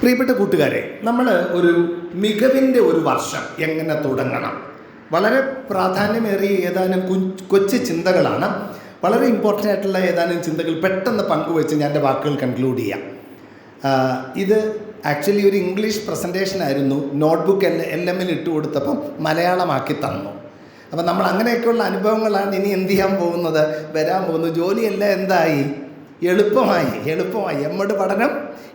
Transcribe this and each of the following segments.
പ്രിയപ്പെട്ട കൂട്ടുകാരെ, നമ്മൾ ഒരു മികവിൻ്റെ ഒരു വർഷം എങ്ങനെ തുടങ്ങണം? വളരെ പ്രാധാന്യമേറിയ ഏതാനും കൊച്ചു ചിന്തകളാണ്. വളരെ ഇമ്പോർട്ടൻ്റ് ആയിട്ടുള്ള ഏതാനും ചിന്തകൾ പെട്ടെന്ന് പങ്കുവെച്ച് ഞാൻ എൻ്റെ വാക്കുകൾ കൺക്ലൂഡ് ചെയ്യാം. ഇത് ആക്ച്വലി ഒരു ഇംഗ്ലീഷ് പ്രസൻറ്റേഷൻ ആയിരുന്നു. നോട്ട്ബുക്ക് LM-ൽ ഇട്ട് കൊടുത്തപ്പം മലയാളമാക്കി തന്നു. അപ്പം നമ്മൾ അങ്ങനെയൊക്കെയുള്ള അനുഭവങ്ങളാണ് ഇനി എന്ത് ചെയ്യാൻ പോകുന്നത്, വരാൻ പോകുന്നത്. ജോലിയെല്ലാം എന്തായി? എളുപ്പമായി. എമ്മഡ് പഠനം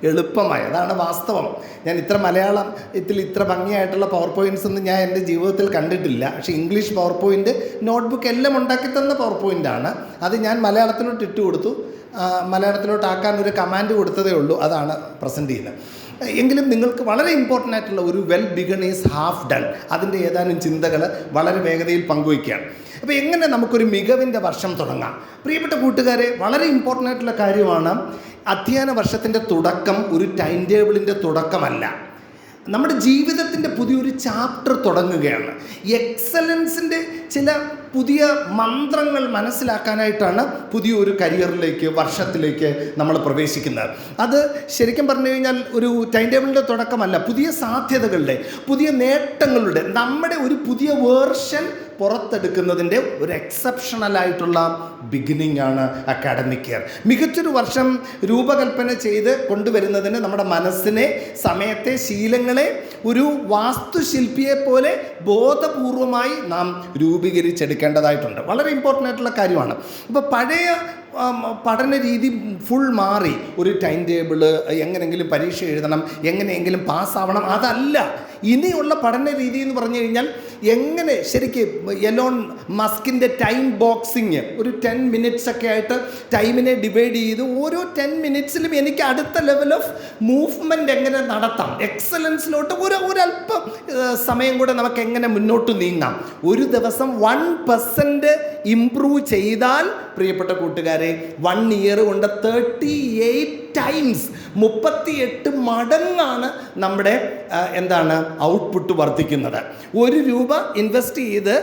എളുപ്പമായി. അതാണ് വാസ്തവം. ഞാൻ മലയാളത്തിൽ ഇത്ര ഭംഗിയായിട്ടുള്ള പവർ പോയിൻറ്റ്സ് ഒന്നും ഞാൻ എൻ്റെ ജീവിതത്തിൽ കണ്ടിട്ടില്ല. പക്ഷേ ഇംഗ്ലീഷ് പവർ പോയിൻ്റ് നോട്ട്ബുക്ക് എല്ലാം ഉണ്ടാക്കി തന്ന പവർ പോയിൻ്റാണ്. അത് ഞാൻ മലയാളത്തിലോട്ട് ഇട്ട് കൊടുത്തു. മലയാളത്തിലോട്ടാക്കാൻ ഒരു കമാൻഡ് കൊടുത്തതേ ഉള്ളൂ. അതാണ് പ്രസൻറ്റ് ചെയ്യുന്നത്. എങ്കിലും നിങ്ങൾക്ക് വളരെ ഇമ്പോർട്ടൻ്റ് ആയിട്ടുള്ള ഒരു well begun is half done, അതിൻ്റെ ഏതാനും ചിന്തകൾ വളരെ വേഗതയിൽ പങ്കുവയ്ക്കുകയാണ്. അപ്പോൾ എങ്ങനെ നമുക്കൊരു മികവിൻ്റെ വർഷം തുടങ്ങാം? പ്രിയപ്പെട്ട കൂട്ടുകാരെ, വളരെ ഇമ്പോർട്ടൻ്റ് ആയിട്ടുള്ള കാര്യമാണ്. അധ്യയന വർഷത്തിൻ്റെ തുടക്കം ഒരു ടൈം ടേബിളിൻ്റെ തുടക്കമല്ല. നമ്മുടെ ജീവിതത്തിൻ്റെ പുതിയൊരു ചാപ്റ്റർ തുടങ്ങുകയാണ്. എക്സലൻസിൻ്റെ ചില പുതിയ മന്ത്രങ്ങൾ മനസ്സിലാക്കാനായിട്ടാണ് പുതിയൊരു കരിയറിലേക്ക്, വർഷത്തിലേക്ക് നമ്മൾ പ്രവേശിക്കുന്നത്. അത് ശരിക്കും പറഞ്ഞു കഴിഞ്ഞാൽ ഒരു ടൈം ടേബിളിൻ്റെ തുടക്കമല്ല, പുതിയ സാധ്യതകളുടെ, പുതിയ നേട്ടങ്ങളുടെ, നമ്മുടെ ഒരു പുതിയ വേർഷൻ പുറത്തെടുക്കുന്നതിൻ്റെ ഒരു എക്സെപ്ഷണലായിട്ടുള്ള ബിഗിനിങ് ആണ് അക്കാഡമിക് ഇയർ. മികച്ചൊരു വർഷം രൂപകൽപ്പന ചെയ്ത് കൊണ്ടുവരുന്നതിന് നമ്മുടെ മനസ്സിനെ, സമയത്തെ, ശീലങ്ങളെ ഒരു വാസ്തുശില്പിയെ പോലെ ബോധപൂർവമായി നാം രൂപീകരിച്ചെടുക്കേണ്ടതായിട്ടുണ്ട്. വളരെ ഇമ്പോർട്ടൻ്റ് ആയിട്ടുള്ള കാര്യമാണ്. ഇപ്പോൾ പഴയ പഠന രീതി ഫുൾ മാറി. ഒരു ടൈം ടേബിള്, എങ്ങനെയെങ്കിലും പരീക്ഷ എഴുതണം, എങ്ങനെയെങ്കിലും പാസ്സാവണം, അതല്ല. ഇനിയുള്ള പഠന രീതി എന്ന് പറഞ്ഞു കഴിഞ്ഞാൽ എങ്ങനെ ശരിക്കും എലോൺ മസ്കിൻ്റെ ടൈം ബോക്സിങ്, ഒരു 10 മിനിറ്റ്സ് ഒക്കെ ആയിട്ട് ടൈമിനെ ഡിവൈഡ് ചെയ്ത് ഓരോ 10 മിനിറ്റ്സിലും എനിക്ക് അടുത്ത ലെവൽ ഓഫ് മൂവ്മെൻറ്റ് എങ്ങനെ നടത്താം, എക്സലൻസിലോട്ട് ഒരല്പം സമയം കൂടെ നമുക്ക് എങ്ങനെ മുന്നോട്ട് നീങ്ങാം. ഒരു ദിവസം 1% ഇംപ്രൂവ് ചെയ്താൽ, പ്രിയപ്പെട്ട കൂട്ടുകാരെ, 1 ഇയർ കൊണ്ട് 38 ടൈംസ്, 38 മടങ്ങാണ് നമ്മുടെ ഔട്ട്പുട്ട് വർദ്ധിക്കുന്നത്. ₹1 ഇൻവെസ്റ്റ് ചെയ്ത്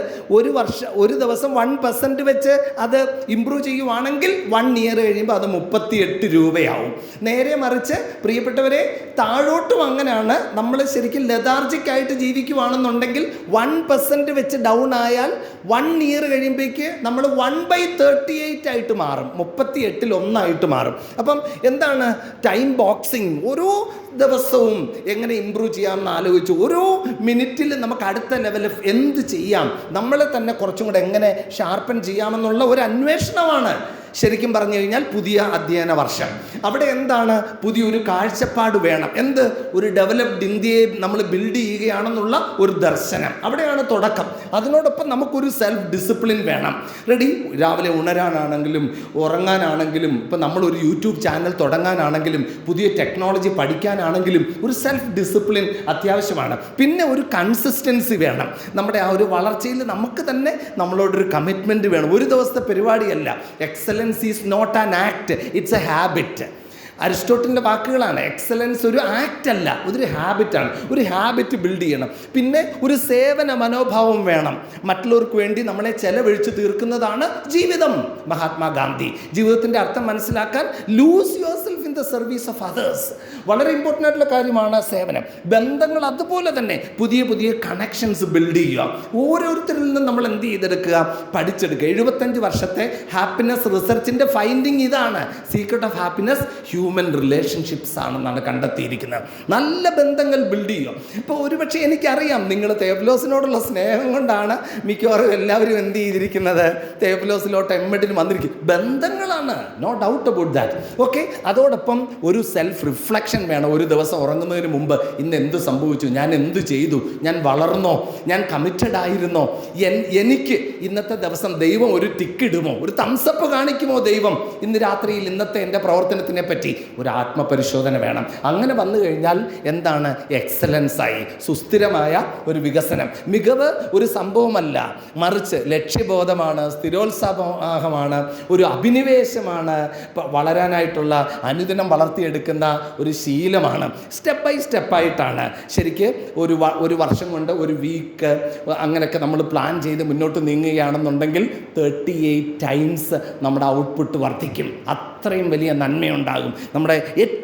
ഒരു ദിവസം 1% വെച്ച് അത് ഇംപ്രൂവ് ചെയ്യുവാണെങ്കിൽ 1 ഇയർ കഴിയുമ്പോൾ അത് 38 രൂപയാവും. നേരെ മറിച്ച് പ്രിയപ്പെട്ടവരെ, താഴോട്ടും അങ്ങനെയാണ്. നമ്മൾ ശരിക്കും ലെതാർജിക്കായിട്ട് ജീവിക്കുവാണെന്നുണ്ടെങ്കിൽ 1% വെച്ച് ഡൗൺ ആയാൽ 1 ഇയർ കഴിയുമ്പോഴേക്ക് നമ്മൾ 1/38 ആയിട്ട് മാറും, 38-ൽ 1 മാറും. അപ്പം എന്താണ് ടൈം ബോക്സിങ്? ഓരോ ദിവസവും എങ്ങനെ ഇമ്പ്രൂവ് ചെയ്യാമെന്ന് ആലോചിച്ച് ഓരോ മിനിറ്റിൽ നമുക്ക് അടുത്ത ലെവലിൽ എന്ത് ചെയ്യാം, നമ്മളെ തന്നെ കുറച്ചും കൂടെ എങ്ങനെ ഷാർപ്പൻ ചെയ്യാമെന്നുള്ള ഒരു അന്വേഷണമാണ് ശരിക്കും പറഞ്ഞു കഴിഞ്ഞാൽ പുതിയ അധ്യയന വർഷം. അവിടെ പുതിയൊരു കാഴ്ചപ്പാട് വേണം. ഒരു ഡെവലപ്ഡ് ഇന്ത്യയെ നമ്മൾ ബിൽഡ് ചെയ്യുകയാണെന്നുള്ള ഒരു ദർശനം, അവിടെയാണ് തുടക്കം. അതിനോടൊപ്പം നമുക്കൊരു സെൽഫ് ഡിസിപ്ലിൻ വേണം. രാവിലെ ഉണരാനാണെങ്കിലും ഉറങ്ങാനാണെങ്കിലും, ഇപ്പം നമ്മളൊരു യൂട്യൂബ് ചാനൽ തുടങ്ങാനാണെങ്കിലും പുതിയ ടെക്നോളജി പഠിക്കാനാണെങ്കിലും ഒരു സെൽഫ് ഡിസിപ്ലിൻ അത്യാവശ്യമാണ്. പിന്നെ ഒരു കൺസിസ്റ്റൻസി വേണം. നമ്മുടെ ആ ഒരു വളർച്ചയിൽ നമുക്ക് തന്നെ നമ്മളോടൊരു കമ്മിറ്റ്മെൻറ്റ് വേണം. ഒരു ദിവസത്തെ പരിപാടിയല്ല. Excellence is not an act, it's a habit. അരിസ്റ്റോട്ടലിൻ്റെ വാക്കുകളാണ്. എക്സലൻസ് ഒരു ആക്റ്റ് അല്ല, അതൊരു ഹാബിറ്റാണ്. ഒരു ഹാബിറ്റ് ബിൽഡ് ചെയ്യണം. പിന്നെ ഒരു സേവന മനോഭാവം വേണം. മറ്റുള്ളവർക്ക് വേണ്ടി നമ്മളെ ചെലവഴിച്ച് തീർക്കുന്നതാണ് ജീവിതം. മഹാത്മാഗാന്ധി ജീവിതത്തിൻ്റെ അർത്ഥം മനസ്സിലാക്കാൻ loose your self in the service of others. വളരെ ഇമ്പോർട്ടൻ്റ് ആയിട്ടുള്ള കാര്യമാണ് സേവനം. ബന്ധങ്ങൾ അതുപോലെ തന്നെ പുതിയ പുതിയ കണക്ഷൻസ് ബിൽഡ് ചെയ്യുക. ഓരോരുത്തരിൽ നിന്നും നമ്മൾ എന്ത് ചെയ്തെടുക്കുക, പഠിച്ചെടുക്കുക. 75 വർഷത്തെ ഹാപ്പിനെസ് റിസർച്ചിൻ്റെ ഫൈൻഡിങ് ഇതാണ്. Secret of happiness human relationships ആണെന്നാണ് കണ്ടെത്തിയിരിക്കുന്നത്. നല്ല ബന്ധങ്ങൾ ബിൽഡ് ചെയ്യുക. ഇപ്പോൾ ഒരുപക്ഷെ എനിക്കറിയാം, നിങ്ങൾ തേവലോസിനോടുള്ള സ്നേഹം കൊണ്ടാണ് മിക്കവാറും എല്ലാവരും എന്ത് ചെയ്തിരിക്കുന്നത്, തേവലോസിലോട്ട് എമ്മഡിന് വന്നിരിക്കും. ബന്ധങ്ങളാണ്, no doubt about that. Okay, അതോടൊപ്പം ഒരു സെൽഫ് റിഫ്ലക്ഷൻ വേണം. ഒരു ദിവസം ഉറങ്ങുന്നതിന് മുമ്പ് ഇന്ന് എന്ത് സംഭവിച്ചു, ഞാൻ എന്ത് ചെയ്തു, ഞാൻ വളർന്നോ, ഞാൻ കമ്മിറ്റഡ് ആയിരുന്നോ, എനിക്ക് ഇന്നത്തെ ദിവസം ദൈവം ഒരു ടിക്ക് ഇടുമോ, ഒരു തംസപ്പ് കാണിക്കുമോ ദൈവം ഇന്ന് രാത്രിയിൽ ഇന്നത്തെ എൻ്റെ പ്രവർത്തനത്തിനെ പറ്റി? ഒരു ആത്മപരിശോധന വേണം. അങ്ങനെ വന്നു കഴിഞ്ഞാൽ എക്സലൻസായി, സുസ്ഥിരമായ ഒരു വികസനം. മികവ് ഒരു സംഭവമല്ല, മറിച്ച് ലക്ഷ്യബോധമാണ്, സ്ഥിരോത്സാഹമാണ്, ഒരു അഭിനിവേശമാണ്, വളരാനായിട്ടുള്ള അനുദിനം വളർത്തിയെടുക്കുന്ന ഒരു ശീലമാണ്. സ്റ്റെപ്പ് ബൈ സ്റ്റെപ്പായിട്ടാണ് ശരിക്ക് ഒരു വർഷം കൊണ്ട് ഒരു വീക്ക് അങ്ങനെയൊക്കെ നമ്മൾ പ്ലാൻ ചെയ്ത് മുന്നോട്ട് നീങ്ങുകയാണെന്നുണ്ടെങ്കിൽ 38 ടൈംസ് നമ്മുടെ ഔട്ട്പുട്ട് വർദ്ധിക്കും. അത്രയും വലിയ നന്മയുണ്ടാകും. നമ്മുടെ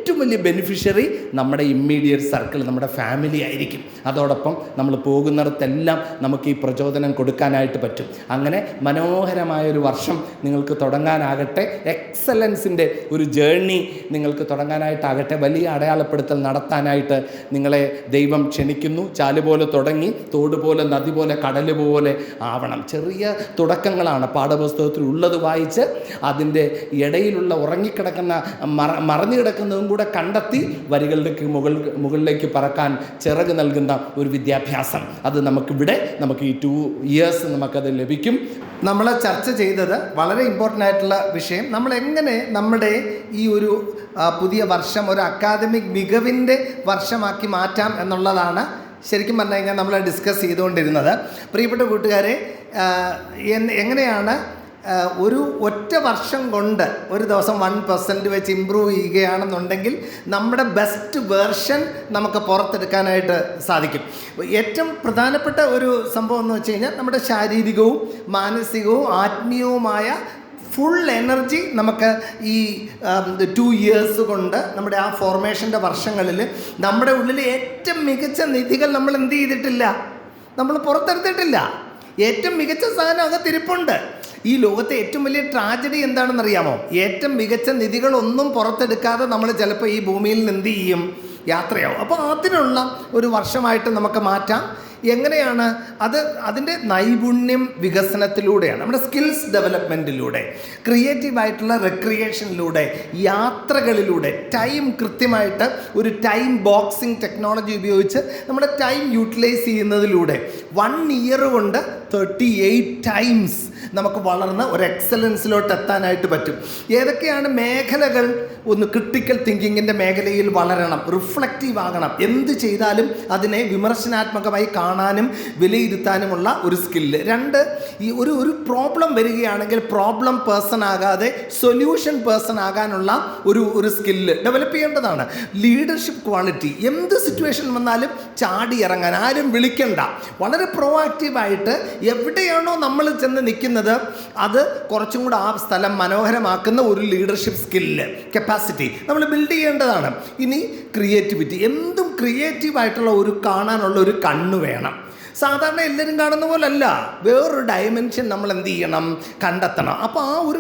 ഏറ്റവും വലിയ ബെനിഫിഷ്യറി നമ്മുടെ ഇമ്മീഡിയറ്റ് സർക്കിൾ, നമ്മുടെ ഫാമിലി ആയിരിക്കും. അതോടൊപ്പം നമ്മൾ പോകുന്നിടത്തെല്ലാം നമുക്ക് ഈ പ്രചോദനം കൊടുക്കാനായിട്ട് പറ്റും. അങ്ങനെ മനോഹരമായൊരു വർഷം നിങ്ങൾക്ക് തുടങ്ങാനാകട്ടെ. എക്സലൻസിൻ്റെ ഒരു ജേർണി നിങ്ങൾക്ക് തുടങ്ങാനായിട്ടാകട്ടെ. വലിയ അടയാളപ്പെടുത്തൽ നടത്താനായിട്ട് നിങ്ങളെ ദൈവം ക്ഷണിക്കുന്നു. ചാലുപോലെ തുടങ്ങി തോടുപോലെ, നദി പോലെ, കടൽ പോലെ ആവണം. ചെറിയ തുടക്കങ്ങളാണ്. പാഠപുസ്തകത്തിൽ ഉള്ളത് വായിച്ച് അതിൻ്റെ ഇടയിലുള്ള ഉറങ്ങിക്കിടക്കുന്ന മറഞ്ഞു കിടക്കുന്നതും കൂടെ കണ്ടെത്തി വരികളിലേക്ക് മുകളിലേക്ക് പറക്കാൻ ചിറക് നൽകുന്ന ഒരു വിദ്യാഭ്യാസം, അത് നമുക്കിവിടെ നമുക്ക് ഈ 2 years നമുക്കത് ലഭിക്കും. നമ്മൾ ചർച്ച ചെയ്തത് വളരെ ഇമ്പോർട്ടൻ്റ് ആയിട്ടുള്ള വിഷയം, നമ്മൾ എങ്ങനെ നമ്മുടെ ഈ ഒരു പുതിയ വർഷം ഒരു അക്കാദമിക് മികവിൻ്റെ വർഷമാക്കി മാറ്റാം എന്നുള്ളതാണ് ശരിക്കും പറഞ്ഞു കഴിഞ്ഞാൽ നമ്മൾ ഡിസ്കസ് ചെയ്തുകൊണ്ടിരുന്നത്. പ്രിയപ്പെട്ട കൂട്ടുകാരെ, എങ്ങനെയാണ് ഒരു ഒറ്റ വർഷം കൊണ്ട് ഒരു ദിവസം 1% വെച്ച് ഇമ്പ്രൂവ് ചെയ്യുകയാണെന്നുണ്ടെങ്കിൽ നമ്മുടെ ബെസ്റ്റ് വേർഷൻ നമുക്ക് പുറത്തെടുക്കാനായിട്ട് സാധിക്കും. ഏറ്റവും പ്രധാനപ്പെട്ട ഒരു സംഭവം എന്ന് വെച്ച് കഴിഞ്ഞാൽ നമ്മുടെ ശാരീരികവും മാനസികവും ആത്മീയവുമായ ഫുൾ എനർജി നമുക്ക് ഈ 2 years കൊണ്ട് നമ്മുടെ ആ ഫോർമേഷൻ്റെ വർഷങ്ങളിൽ നമ്മുടെ ഉള്ളിൽ ഏറ്റവും മികച്ച നിധികൾ നമ്മൾ എന്ത് ചെയ്തിട്ടില്ല, നമ്മൾ പുറത്തെടുത്തിട്ടില്ല. ഏറ്റവും മികച്ച സാധനം അകത്തിരിപ്പുണ്ട്. ഈ ലോകത്തെ ഏറ്റവും വലിയ ട്രാജഡി എന്താണെന്നറിയാമോ? ഏറ്റവും മികച്ച നിധികളൊന്നും പുറത്തെടുക്കാതെ നമ്മൾ ചിലപ്പോൾ ഈ ഭൂമിയിൽ നിന്ന് എന്ത് ചെയ്യും, യാത്രയാവും. അപ്പോൾ അതിനുള്ള ഒരു വർഷമായിട്ട് നമുക്ക് മാറ്റാം. എങ്ങനെയാണ് അത്? അതിൻ്റെ നൈപുണ്യം വികസനത്തിലൂടെയാണ്, നമ്മുടെ സ്കിൽസ് ഡെവലപ്മെൻറ്റിലൂടെ, ക്രിയേറ്റീവായിട്ടുള്ള റെക്രിയേഷനിലൂടെ, യാത്രകളിലൂടെ, ടൈം കൃത്യമായിട്ട് ഒരു ടൈം ബോക്സിംഗ് ടെക്നോളജി ഉപയോഗിച്ച് നമ്മുടെ ടൈം യൂട്ടിലൈസ് ചെയ്യുന്നതിലൂടെ 1 year കൊണ്ട് 38 times നമുക്ക് വളർന്ന് ഒരു എക്സലൻസിലോട്ട് എത്താനായിട്ട് പറ്റും. ഏതൊക്കെയാണ് മേഖലകൾ? ഒന്ന്, ക്രിട്ടിക്കൽ തിങ്കിങ്ങിൻ്റെ മേഖലയിൽ വളരണം, റിഫ്ലക്റ്റീവ് ആകണം. എന്ത് ചെയ്താലും അതിനെ വിമർശനാത്മകമായി കാണാനും വിലയിരുത്താനുമുള്ള ഒരു സ്കില്ല്. 2, ഈ ഒരു പ്രോബ്ലം വരികയാണെങ്കിൽ പ്രോബ്ലം പേഴ്സൺ ആകാതെ സൊല്യൂഷൻ പേഴ്സൺ ആകാനുള്ള ഒരു സ്കില്ല് ഡെവലപ്പ് ചെയ്യേണ്ടതാണ്. ലീഡർഷിപ്പ് ക്വാളിറ്റി, എന്ത് സിറ്റുവേഷൻ വന്നാലും ചാടി ഇറങ്ങാൻ, ആരും വിളിക്കണ്ട, വളരെ പ്രൊആക്റ്റീവായിട്ട് എവിടെയാണോ നമ്മൾ ചെന്ന് നിൽക്കുന്നത് അത് കുറച്ചും കൂടെ ആ സ്ഥലം മനോഹരമാക്കുന്ന ഒരു ലീഡർഷിപ്പ് സ്കില്ല്, കപ്പാസിറ്റി നമ്മൾ ബിൽഡ് ചെയ്യേണ്ടതാണ്. ഇനി ക്രിയേറ്റിവിറ്റി, എന്തും ക്രിയേറ്റീവായിട്ടുള്ള ഒരു കാണാനുള്ള ഒരു കണ്ണ് വേണം. സാധാരണ എല്ലാവരും കാണുന്ന പോലല്ല, വേറൊരു ഡയമെൻഷൻ നമ്മൾ എന്ത് ചെയ്യണം, കണ്ടെത്തണം. അപ്പോൾ ആ ഒരു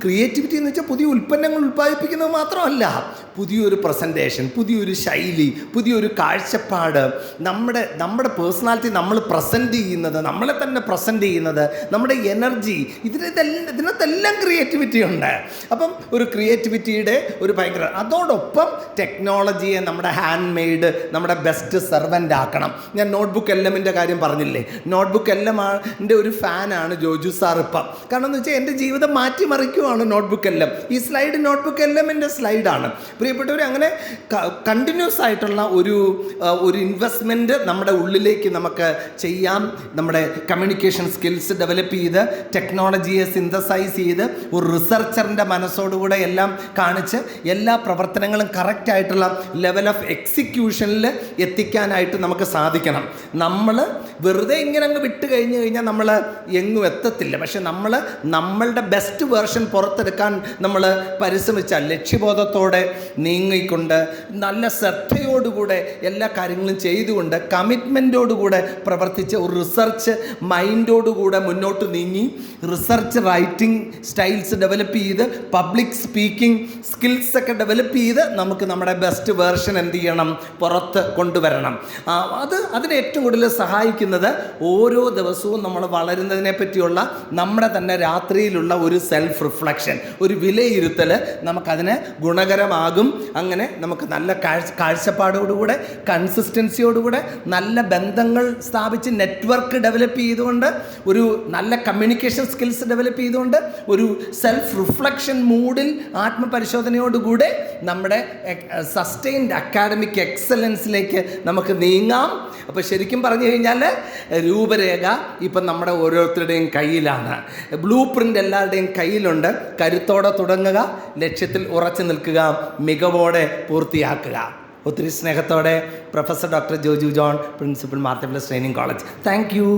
ക്രിയേറ്റിവിറ്റി എന്ന് വെച്ചാൽ പുതിയ ഉൽപ്പന്നങ്ങൾ ഉൽപ്പാദിപ്പിക്കുന്നത് മാത്രമല്ല, പുതിയൊരു പ്രസൻറ്റേഷൻ, പുതിയൊരു ശൈലി, പുതിയൊരു കാഴ്ചപ്പാട്, നമ്മുടെ പേഴ്സണാലിറ്റി നമ്മൾ പ്രസൻറ്റ് ചെയ്യുന്നത്, നമ്മളെ തന്നെ പ്രസൻറ്റ് ചെയ്യുന്നത്, നമ്മുടെ എനർജി, ഇതിനകത്തെല്ലാം ക്രിയേറ്റിവിറ്റി ഉണ്ട്. അപ്പം ഒരു ക്രിയേറ്റിവിറ്റിയുടെ ഒരു ഭയങ്കര, അതോടൊപ്പം ടെക്നോളജിയെ നമ്മുടെ ഹാൻഡ് മെയ്ഡ്, നമ്മുടെ ബെസ്റ്റ് സെർവൻ്റ് ആക്കണം. ഞാൻ നോട്ട്ബുക്ക് LMൻ്റെ കാര്യം പറഞ്ഞില്ലേ, നോട്ട്ബുക്ക് LMൻ്റെ ഒരു ഫാനാണ് ജോജു സാർ ഇപ്പം. കാരണം എന്ന് വെച്ചാൽ എൻ്റെ ജീവിതം മാറ്റിമറിക്കുവാണ് നോട്ട്ബുക്ക് LM. ഈ സ്ലൈഡ് നോട്ട്ബുക്ക് LMൻ്റെ സ്ലൈഡാണ്. പ്രിയപ്പെട്ടവർ, അങ്ങനെ കണ്ടിന്യൂസ് ആയിട്ടുള്ള ഒരു ഇൻവെസ്റ്റ്മെൻറ്റ് നമ്മുടെ ഉള്ളിലേക്ക് നമുക്ക് ചെയ്യാം. നമ്മുടെ കമ്മ്യൂണിക്കേഷൻ സ്കിൽസ് ഡെവലപ്പ് ചെയ്ത്, ടെക്നോളജിയെ സിന്തസൈസ് ചെയ്ത്, ഒരു റിസർച്ചറിൻ്റെ മനസ്സോടുകൂടെ എല്ലാം കാണിച്ച് എല്ലാ പ്രവർത്തനങ്ങളും കറക്റ്റായിട്ടുള്ള ലെവൽ ഓഫ് എക്സിക്യൂഷനിൽ എത്തിക്കാനായിട്ട് നമുക്ക് സാധിക്കണം. നമ്മൾ വെറുതെ ഇങ്ങനെ അങ്ങ് വിട്ട് കഴിഞ്ഞാൽ നമ്മൾ എങ്ങും എത്തത്തില്ല. പക്ഷെ നമ്മളുടെ ബെസ്റ്റ് വേർഷൻ പുറത്തെടുക്കാൻ നമ്മൾ പരിശ്രമിച്ചാൽ, ലക്ഷ്യബോധത്തോടെ നീങ്ങിക്കൊണ്ട്, നല്ല ശ്രദ്ധയോടുകൂടെ എല്ലാ കാര്യങ്ങളും ചെയ്തുകൊണ്ട്, കമ്മിറ്റ്മെൻറ്റോടുകൂടെ പ്രവർത്തിച്ച്, ഒരു റിസർച്ച് മൈൻഡോടുകൂടെ മുന്നോട്ട് നീങ്ങി, റിസർച്ച് റൈറ്റിംഗ് സ്റ്റൈൽസ് ഡെവലപ്പ് ചെയ്ത്, പബ്ലിക് സ്പീക്കിംഗ് സ്കിൽസൊക്കെ ഡെവലപ്പ് ചെയ്ത് നമുക്ക് നമ്മുടെ ബെസ്റ്റ് വേർഷൻ എന്ത് ചെയ്യണം, പുറത്ത് കൊണ്ടുവരണം. അതിന് ഏറ്റവും കൂടുതൽ സഹായിക്കുന്നത് ഓരോ ദിവസവും നമ്മൾ വളരുന്നതിനെ പറ്റിയുള്ള നമ്മുടെ തന്നെ രാത്രിയിലുള്ള ഒരു സെൽഫ് റിഫ്ലക്ഷൻ, ഒരു വിലയിരുത്തൽ നമുക്കതിന് ഗുണകരമാകും. അങ്ങനെ നമുക്ക് നല്ല കാഴ്ചപ്പാടോടുകൂടെ, കൺസിസ്റ്റൻസിയോടുകൂടെ, നല്ല ബന്ധങ്ങൾ സ്ഥാപിച്ച്, നെറ്റ്വർക്ക് ഡെവലപ്പ് ചെയ്തുകൊണ്ട്, ഒരു നല്ല കമ്മ്യൂണിക്കേഷൻ സ്കിൽസ് ഡെവലപ്പ് ചെയ്തുകൊണ്ട്, ഒരു സെൽഫ് റിഫ്ലക്ഷൻ മൂഡിൽ ആത്മപരിശോധനയോടുകൂടെ നമ്മുടെ സസ്റ്റെയിൻഡ് അക്കാഡമിക് എക്സലൻസിലേക്ക് നമുക്ക് നീങ്ങാം. അപ്പോൾ ശരിക്കും പറഞ്ഞു കഴിഞ്ഞാൽ രൂപരേഖ ഇപ്പം നമ്മുടെ ഓരോരുത്തരുടെയും കയ്യിലാണ്. ബ്ലൂ പ്രിൻ്റ് എല്ലാവരുടെയും കയ്യിലുണ്ട്. കരുത്തോടെ തുടങ്ങുക, ലക്ഷ്യത്തിൽ ഉറച്ചു നിൽക്കുക, മികവോടെ പൂർത്തിയാക്കുക. ഒത്തിരി സ്നേഹത്തോടെ professor doctor Joju John, principal മാർത്തപ്പിള ട്രെയിനിങ് കോളേജ്. Thank U.